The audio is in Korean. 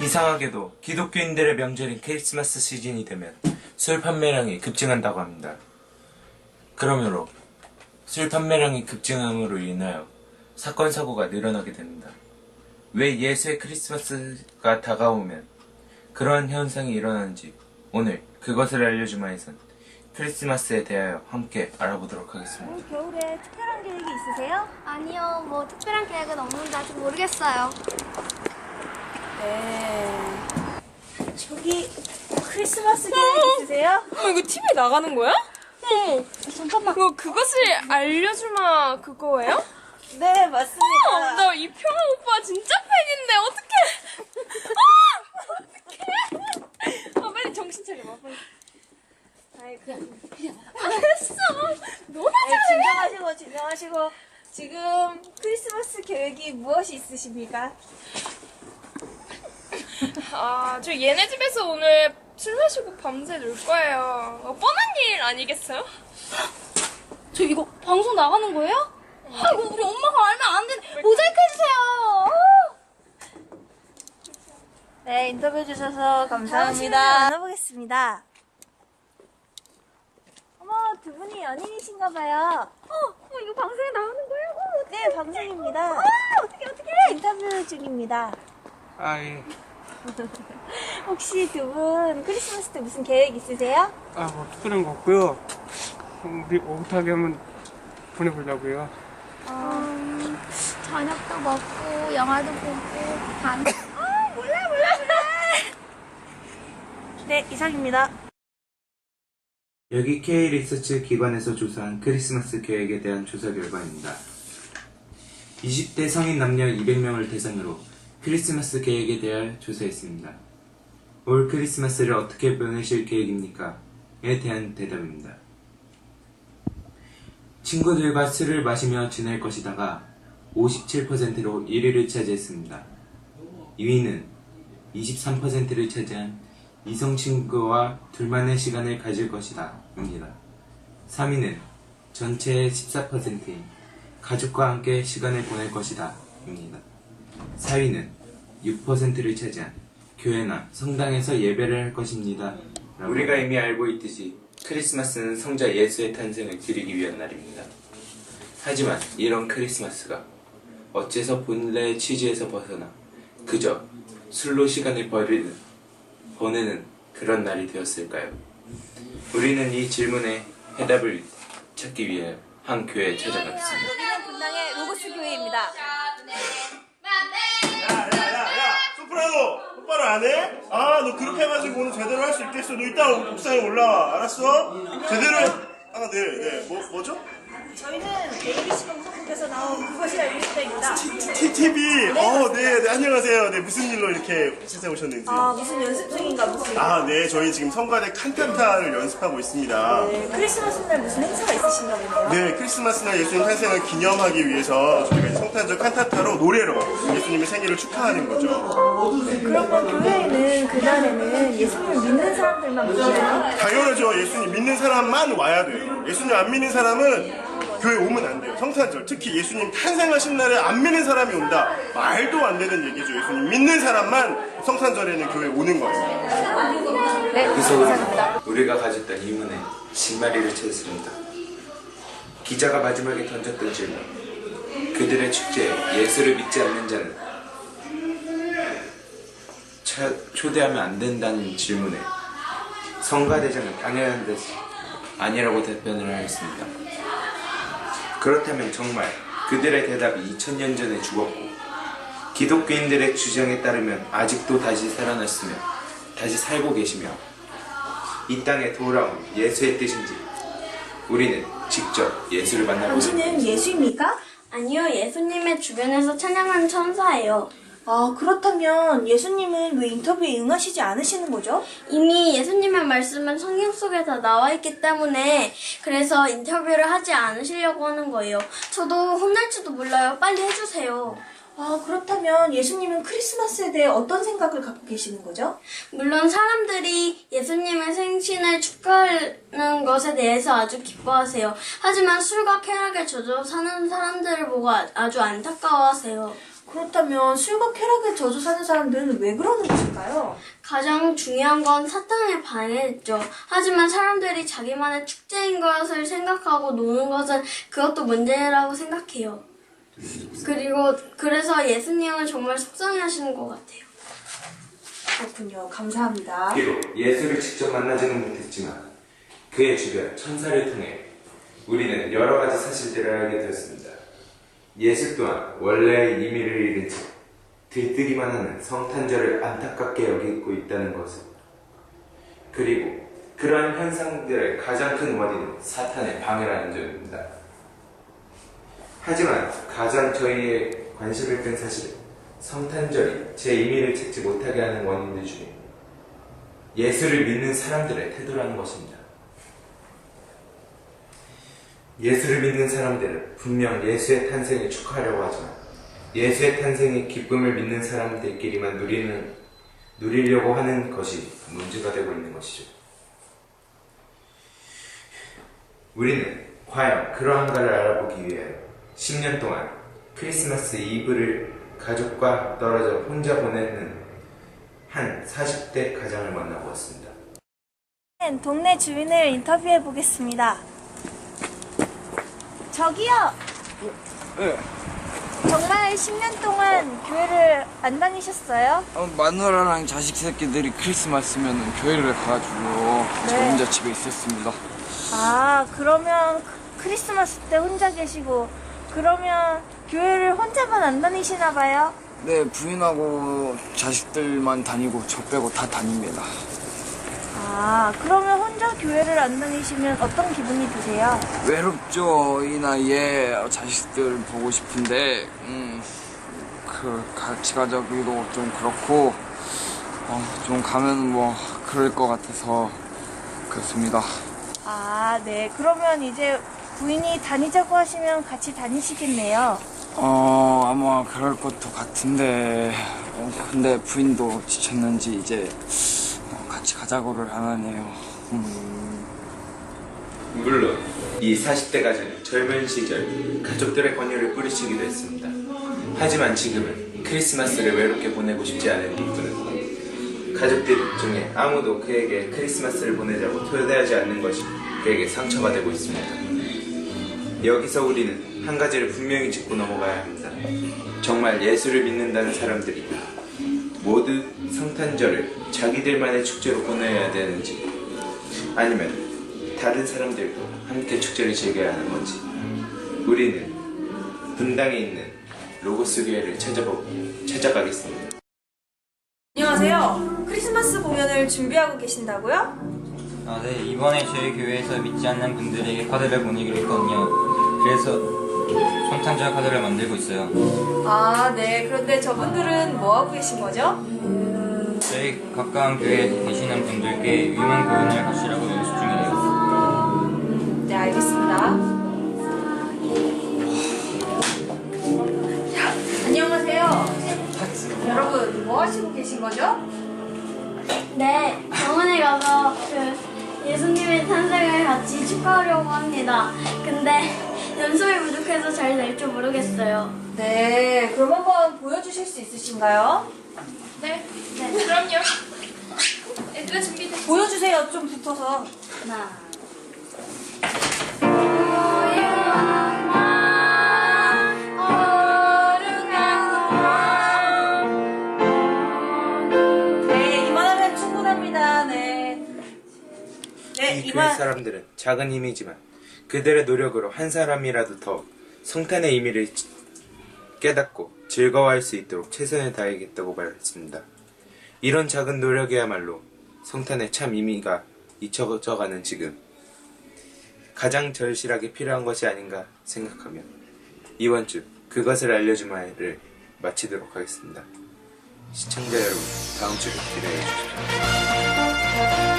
이상하게도 기독교인들의 명절인 크리스마스 시즌이 되면 술 판매량이 급증한다고 합니다. 그러므로 술 판매량이 급증함으로 인하여 사건 사고가 늘어나게 됩니다. 왜 예수의 크리스마스가 다가오면 그러한 현상이 일어나는지 오늘 그것을 알려주마 해선 크리스마스에 대하여 함께 알아보도록 하겠습니다. 올 겨울에 특별한 계획이 있으세요? 아니요, 뭐 특별한 계획은 없는데 아직 모르겠어요. 네. 저기 크리스마스 계획 있으세요? 이거 TV에 나가는 거야? 잠깐만. 그것을 알려주마 그거예요? 네, 맞습니다. 나 이평아 오빠 진짜 팬인데 어떡해? 어떡해? 빨리 정신 차려봐 빨리. 아이, 알았어. 너무 진정하시고. 지금 크리스마스 계획이 무엇이 있으십니까? 저 얘네 집에서 오늘 술 마시고 밤새 놀 거예요. 뻔한 일 아니겠어요? 저 이거 방송 나가는 거예요? 아이고 우리 엄마가 알면 안 돼. 모자이크 해주세요. 네, 인터뷰 주셔서 감사합니다. 만나보겠습니다. 어머, 두 분이 연인이신가 봐요. 이거 방송에 나오는 거예요? 네, 방송입니다. 어떡해. 인터뷰 중입니다. 예. 혹시 두 분 크리스마스 때 무슨 계획 있으세요? 뭐 특별한 거 없고요. 우리 오붓하게 한번 보내보려고요. 저녁도 먹고 영화도 보고 밤. 몰라. 네, 이상입니다. 여기 K-리서치 기관에서 조사한 크리스마스 계획에 대한 조사 결과입니다. 20대 성인 남녀 200명을 대상으로 크리스마스 계획에 대해 조사했습니다. 올 크리스마스를 어떻게 보내실 계획입니까? 에 대한 대답입니다. 친구들과 술을 마시며 지낼 것이다가 57%로 1위를 차지했습니다. 2위는 23%를 차지한 이성 친구와 둘만의 시간을 가질 것이다 입니다. 3위는 전체의 14%인 가족과 함께 시간을 보낼 것이다 입니다. 4위는 6%를 차지한 교회나 성당에서 예배를 할 것입니다. 우리가 이미 알고 있듯이 크리스마스는 성자 예수의 탄생을 드리기 위한 날입니다. 하지만 이런 크리스마스가 어째서 본래의 취지에서 벗어나 그저 술로 시간을 보내는 그런 날이 되었을까요? 우리는 이 질문에 해답을 찾기 위해 한 교회에 찾아갔습니다. 여기는 분당의 로고스 교회입니다. 야, 소프라노! 똑바로 안 해? 너 그렇게 해가지고 오늘 제대로 할 수 있겠어. 너 이따 옥상에 올라와. 알았어? 제대로 해. 네. 뭐죠? 저희는 ABC 방송국에서 나온 그것이 알고 싶다입니다. TV! 네, 안녕하세요. 네, 무슨 일로 이렇게 찾아오셨는지. 무슨 연습 중인가 무슨. 네, 저희 지금 성가대 칸타타를 연습하고 있습니다. 네, 크리스마스 날 무슨 행사가 있으신가 보네요. 네, 크리스마스 날 예수님 탄생을 기념하기 위해서 저희가 성탄절 칸타타로 노래로 예수님의 생일을 축하하는 거죠. 그러면 교회에는 그날에는 예수님을 믿는 사람들만 모이나요? 당연하죠. 예수님 믿는 사람만 와야 돼요. 예수님 안 믿는 사람은 교회 오면 안 돼요. 성탄절, 특히 예수님 탄생하신 날에 안 믿는 사람이 온다. 말도 안 되는 얘기죠. 예수님 믿는 사람만 성탄절에는 교회 오는 거예요. 네, 그래서 우리가 가졌던 의문의 진마리를 찾았습니다. 기자가 마지막에 던졌던 질문, 그들의 축제에 예수를 믿지 않는 자는 초대하면 안 된다는 질문에 성가대장은 당연한 듯이 아니라고 답변을 하였습니다. 그렇다면 정말 그들의 대답이 2000년 전에 죽었고 기독교인들의 주장에 따르면 아직도 다시 살아났으며 다시 살고 계시며 이 땅에 돌아온 예수의 뜻인지 우리는 직접 예수를 만나보자. 당신은 예수입니까? 아니요, 예수님의 주변에서 찬양하는 천사예요. 그렇다면 예수님은 왜 인터뷰에 응하시지 않으시는 거죠? 이미 예수님의 말씀은 성경 속에 다 나와 있기 때문에 그래서 인터뷰를 하지 않으시려고 하는 거예요. 저도 혼날지도 몰라요. 빨리 해주세요. 그렇다면 예수님은 크리스마스에 대해 어떤 생각을 갖고 계시는 거죠? 물론 사람들이 예수님의 생신을 축하하는 것에 대해서 아주 기뻐하세요. 하지만 술과 쾌락에 젖어 사는 사람들을 보고 아주 안타까워하세요. 그렇다면 술과 쾌락에 젖어 사는 사람들은 왜 그러는 것일까요? 가장 중요한 건 사탄의 방해였죠. 하지만 사람들이 자기만의 축제인 것을 생각하고 노는 것은 그것도 문제라고 생각해요. 그래서 예수님은 정말 속상해하시는 것 같아요. 그렇군요. 감사합니다. 비록 예수를 직접 만나지는 못했지만 그의 주변 천사를 통해 우리는 여러 가지 사실들을 알게 되었습니다. 예수 또한 원래의 의미를 잃은 채 들뜨기만 하는 성탄절을 안타깝게 여기고 있다는 것을, 그리고 그러한 현상들의 가장 큰 원인은 사탄의 방해라는 점입니다. 하지만 가장 저희의 관심을 끈 사실은 성탄절이 제 의미를 찾지 못하게 하는 원인들 중에 예수를 믿는 사람들의 태도라는 것입니다. 예수를 믿는 사람들은 분명 예수의 탄생을 축하하려고 하지만 예수의 탄생의 기쁨을 믿는 사람들끼리만 누리려고 하는 것이 문제가 되고 있는 것이죠. 우리는 과연 그러한가를 알아보기 위하여 10년 동안 크리스마스 이브를 가족과 떨어져 혼자 보내는 한 40대 가장을 만나고 왔습니다. 동네 주민을 인터뷰해 보겠습니다. 저기요. 네. 정말 10년 동안 교회를 안 다니셨어요? 마누라랑 자식 새끼들이 크리스마스면 교회를 가가지고 저 네. 혼자 집에 있었습니다. 아, 그러면 크리스마스 때 혼자 계시고, 그러면 교회를 혼자만 안 다니시나 봐요? 네, 부인하고 자식들만 다니고 저 빼고 다 다닙니다. 아, 그러면 혼자 교회를 안 다니시면 어떤 기분이 드세요? 외롭죠. 이 나이에 자식들 보고 싶은데 같이 가자기도 좀 그렇고 좀 가면 뭐 그럴 것 같아서 그렇습니다. 아, 네. 그러면 이제 부인이 다니자고 하시면 같이 다니시겠네요. 아마 그럴 것도 같은데 근데 부인도 지쳤는지 이제 같이 가자고를 안 하네요. 물론 이 40대 가정은 젊은 시절 가족들의 권유를 뿌리치기도 했습니다. 하지만 지금은 크리스마스를 외롭게 보내고 싶지 않은 이유는 가족들 중에 아무도 그에게 크리스마스를 보내자고 초대하지 않는 것이 그에게 상처가 되고 있습니다. 여기서 우리는 한 가지를 분명히 짚고 넘어가야 합니다. 정말 예수를 믿는다는 사람들이 모두 성탄절을 자기들만의 축제로 보내야 되는지, 아니면 다른 사람들도 함께 축제를 즐겨야 하는 건지, 우리는 분당에 있는 로고스 교회를 찾아가겠습니다. 안녕하세요. 크리스마스 공연을 준비하고 계신다고요? 네. 이번에 저희 교회에서 믿지 않는 분들에게 카드를 보내기로 했거든요. 그래서 성탄절 카드를 만들고 있어요. 아, 네. 그런데 저분들은 뭐 하고 계신 거죠? 저희 가까운 교회에 계시는 분들께 위문 교훈을 하시라고 연수 중이에요. 네, 알겠습니다. 안녕하세요. 여러분, 뭐 하시고 계신 거죠? 네, 병원에 가서 예수님의 탄생을 같이 축하하려고 합니다. 근데 연습이 부족해서 잘 될 줄 모르겠어요. 네, 그럼 한번 보여주실 수 있으신가요? 네. 그럼요. 애들아 준비됐어. 보여주세요, 좀 붙어서. 하나. 네, 이만하면 충분합니다. 네. 네, 이 교회 사람들은 작은 힘이지만 그들의 노력으로 한 사람이라도 더 성탄의 의미를 깨닫고 즐거워할 수 있도록 최선을 다하겠다고 말했습니다. 이런 작은 노력이야말로 성탄의 참 의미가 잊혀져가는 지금 가장 절실하게 필요한 것이 아닌가 생각하며 이번 주 그것을 알려주마를 마치도록 하겠습니다. 시청자 여러분, 다음 주를 기대해 주십시오.